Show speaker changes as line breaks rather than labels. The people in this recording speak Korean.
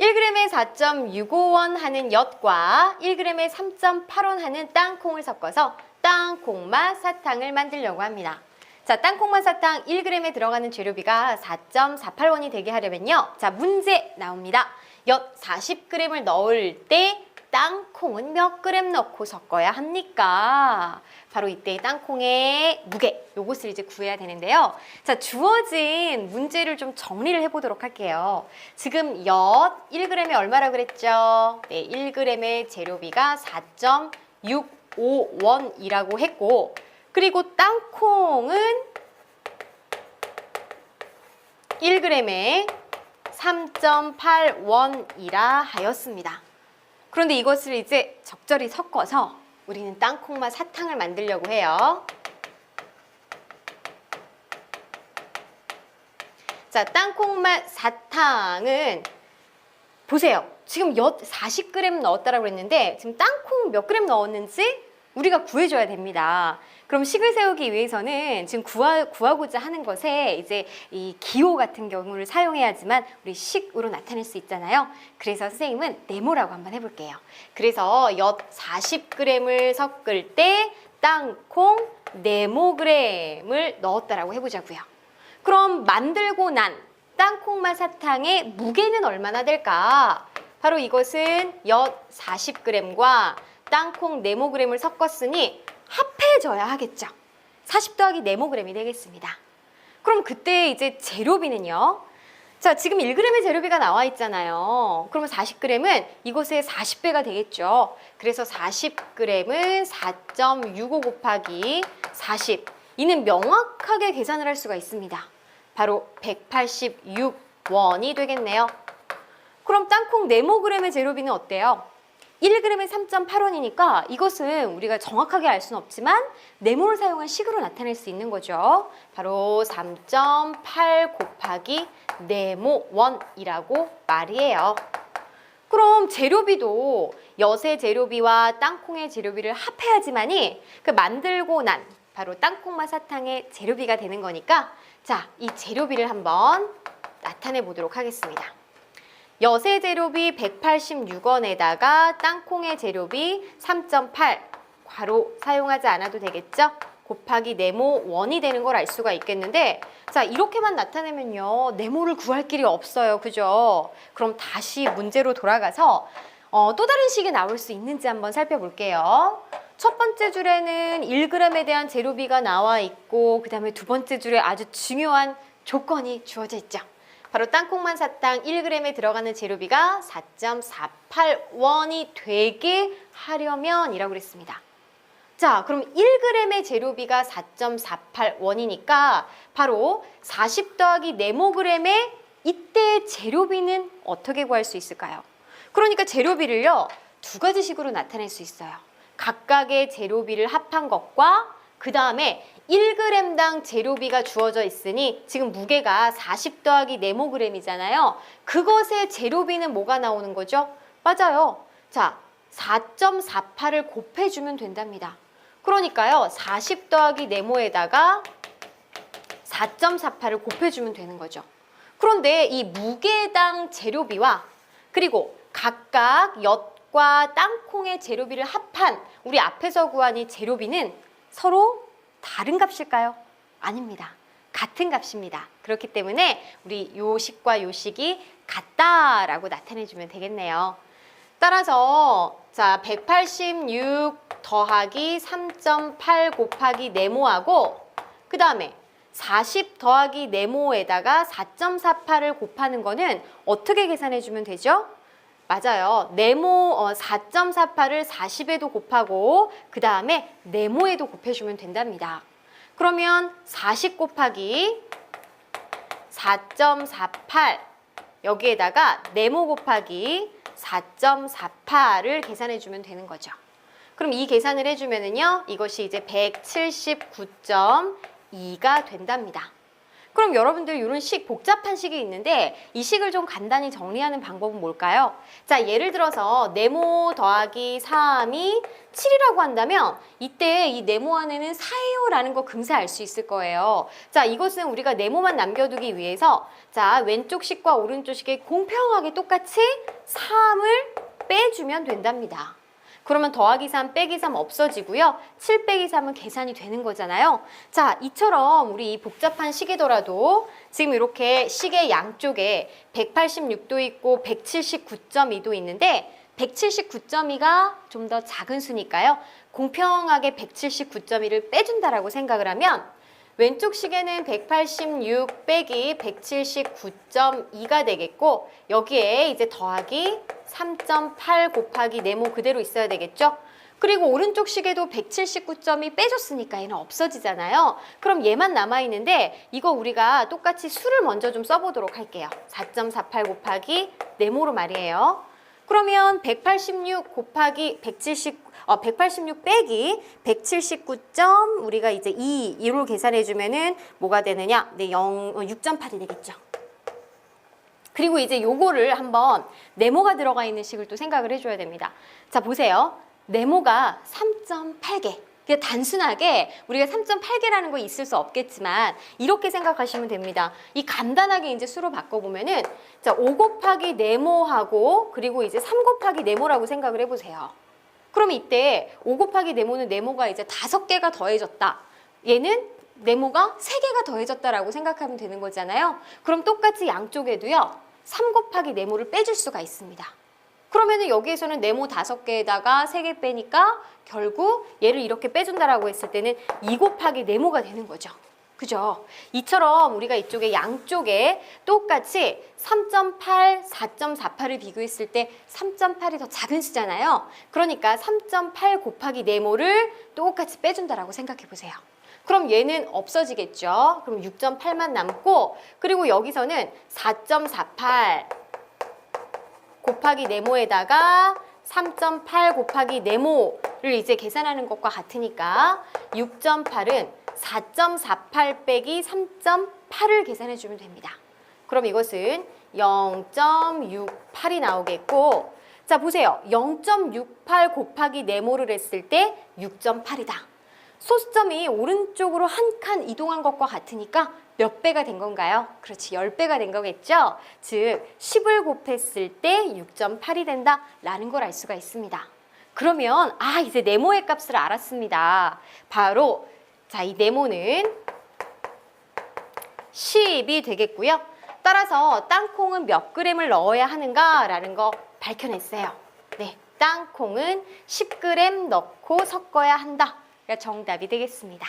1g에 4.65원 하는 엿과 1g에 3.8원 하는 땅콩을 섞어서 땅콩맛 사탕을 만들려고 합니다. 자, 땅콩맛 사탕 1g에 들어가는 재료비가 4.48원이 되게 하려면요. 자, 문제 나옵니다. 엿 40g을 넣을 때 땅콩은 몇 그램 넣고 섞어야 합니까? 바로 이때 땅콩의 무게, 요것을 이제 구해야 되는데요. 자, 주어진 문제를 좀 정리를 해보도록 할게요. 지금 엿 1g에 얼마라고 그랬죠? 네, 1g의 재료비가 4.65원이라고 했고, 그리고 땅콩은 1g에 3.8원이라 하였습니다. 그런데 이것을 이제 적절히 섞어서 우리는 땅콩맛 사탕을 만들려고 해요. 자, 땅콩맛 사탕은 보세요. 지금 엿 40g 넣었다라고 그랬는데 지금 땅콩 몇 그램 넣었는지 우리가 구해줘야 됩니다. 그럼 식을 세우기 위해서는 지금 구하고자 하는 것에 이제 이 기호 같은 경우를 사용해야지만 우리 식으로 나타낼 수 있잖아요. 그래서 선생님은 네모라고 한번 해볼게요. 그래서 엿 40g을 섞을 때 땅콩 네모그램을 넣었다라고 해보자고요. 그럼 만들고 난 땅콩맛 사탕의 무게는 얼마나 될까? 바로 이것은 엿 40g과 땅콩 네모그램을 섞었으니 합해져야 하겠죠. 40 더하기 네모그램이 되겠습니다. 그럼 그때 이제 재료비는요. 자, 지금 1g의 재료비가 나와 있잖아요. 그러면 40g은 이것의 40배가 되겠죠. 그래서 40g은 4.65 곱하기 40. 이는 명확하게 계산을 할 수가 있습니다. 바로 186원이 되겠네요. 그럼 땅콩 네모그램의 재료비는 어때요? 1g에 3.8원이니까 이것은 우리가 정확하게 알 수는 없지만 네모를 사용한 식으로 나타낼 수 있는 거죠. 바로 3.8 곱하기 네모원이라고 말이에요. 그럼 재료비도 엿의 재료비와 땅콩의 재료비를 합해야지만이 그 만들고 난 바로 땅콩맛 사탕의 재료비가 되는 거니까 자, 이 재료비를 한번 나타내 보도록 하겠습니다. 엿의 재료비 186원에다가 땅콩의 재료비 3.8 괄호 사용하지 않아도 되겠죠? 곱하기 네모원이 되는 걸 알 수가 있겠는데 자, 이렇게만 나타내면요 네모를 구할 길이 없어요. 그죠? 그럼 다시 문제로 돌아가서 또 다른 식이 나올 수 있는지 한번 살펴볼게요. 첫 번째 줄에는 1g에 대한 재료비가 나와 있고 그 다음에 두 번째 줄에 아주 중요한 조건이 주어져 있죠. 바로 땅콩맛 사탕 1g에 들어가는 재료비가 4.48원이 되게 하려면 이라고 그랬습니다. 자, 그럼 1g의 재료비가 4.48원이니까 바로 40 더하기 네모그램의 이때 재료비는 어떻게 구할 수 있을까요? 그러니까 재료비를요 두 가지 식으로 나타낼 수 있어요. 각각의 재료비를 합한 것과 그 다음에 1g당 재료비가 주어져 있으니 지금 무게가 40 더하기 네모그램이잖아요. 그것의 재료비는 뭐가 나오는 거죠? 맞아요. 자, 4.48을 곱해주면 된답니다. 그러니까요. 40 더하기 네모에다가 4.48을 곱해주면 되는 거죠. 그런데 이 무게당 재료비와 그리고 각각 엿과 땅콩의 재료비를 합한 우리 앞에서 구한 이 재료비는 서로 다른 값일까요? 아닙니다. 같은 값입니다. 그렇기 때문에 우리 요 식과 요 식이 같다라고 나타내주면 되겠네요. 따라서 자 186 더하기 3.8 곱하기 네모하고 그 다음에 40 더하기 네모에다가 4.48을 곱하는 거는 어떻게 계산해주면 되죠? 맞아요. 네모 4.48을 40에도 곱하고 그 다음에 네모에도 곱해주면 된답니다. 그러면 40 곱하기 4.48 여기에다가 네모 곱하기 4.48을 계산해주면 되는 거죠. 그럼 이 계산을 해주면은요 이것이 이제 179.2가 된답니다. 그럼 여러분들 이런 식 복잡한 식이 있는데 이 식을 좀 간단히 정리하는 방법은 뭘까요? 자, 예를 들어서 네모 더하기 3이 7이라고 한다면 이때 이 네모 안에는 4예요라는 거 금세 알 수 있을 거예요. 자, 이것은 우리가 네모만 남겨두기 위해서 자, 왼쪽 식과 오른쪽 식에 공평하게 똑같이 3을 빼주면 된답니다. 그러면 더하기 3 빼기 3 없어지고요. 7 빼기 3은 계산이 되는 거잖아요. 자, 이처럼 우리 이 복잡한 식이더라도 지금 이렇게 식의 양쪽에 186도 있고 179.2도 있는데 179.2가 좀 더 작은 수니까요. 공평하게 179.2를 빼준다라고 생각을 하면 왼쪽 식에는 186 빼기 179.2가 되겠고 여기에 이제 더하기 3.8 곱하기 네모 그대로 있어야 되겠죠? 그리고 오른쪽 식에도 179.2 빼줬으니까 얘는 없어지잖아요. 그럼 얘만 남아있는데 이거 우리가 똑같이 수를 먼저 좀 써보도록 할게요. 4.48 곱하기 네모로 말이에요. 그러면 186 곱하기 186 빼기 179. 우리가 이제 2로 계산해주면은 뭐가 되느냐? 네, 6.8이 되겠죠. 그리고 이제 요거를 한번 네모가 들어가 있는 식을 또 생각을 해줘야 됩니다. 자, 보세요. 네모가 3.8개. 그냥 단순하게 우리가 3.8개라는 거 있을 수 없겠지만 이렇게 생각하시면 됩니다. 이 간단하게 이제 수로 바꿔보면은 자, 5 곱하기 네모하고 그리고 이제 3 곱하기 네모라고 생각을 해보세요. 그럼 이때 5 곱하기 네모는 네모가 이제 5개가 더해졌다. 얘는 네모가 3개가 더해졌다라고 생각하면 되는 거잖아요. 그럼 똑같이 양쪽에도요. 3 곱하기 네모를 빼줄 수가 있습니다. 그러면은 여기에서는 네모 5개에다가 3개 빼니까 결국 얘를 이렇게 빼준다라고 했을 때는 2 곱하기 네모가 되는 거죠. 그죠? 이처럼 우리가 이쪽에 양쪽에 똑같이 3.8, 4.48을 비교했을 때 3.8이 더 작은 수잖아요. 그러니까 3.8 곱하기 네모를 똑같이 빼준다라고 생각해 보세요. 그럼 얘는 없어지겠죠. 그럼 6.8만 남고 그리고 여기서는 4.48 곱하기 네모에다가 3.8 곱하기 네모를 이제 계산하는 것과 같으니까 6.8은 4.48 빼기 3.8을 계산해주면 됩니다. 그럼 이것은 0.68이 나오겠고 자 보세요. 0.68 곱하기 네모를 했을 때 6.8이다. 소수점이 오른쪽으로 한 칸 이동한 것과 같으니까 몇 배가 된 건가요? 그렇지, 10배가 된 거겠죠? 즉, 10을 곱했을 때 6.8이 된다라는 걸 알 수가 있습니다. 그러면 이제 네모의 값을 알았습니다. 바로 자, 이 네모는 10이 되겠고요. 따라서 땅콩은 몇 그램을 넣어야 하는가라는 거 밝혀냈어요. 네, 땅콩은 10g 넣고 섞어야 한다. 정답이 되겠습니다.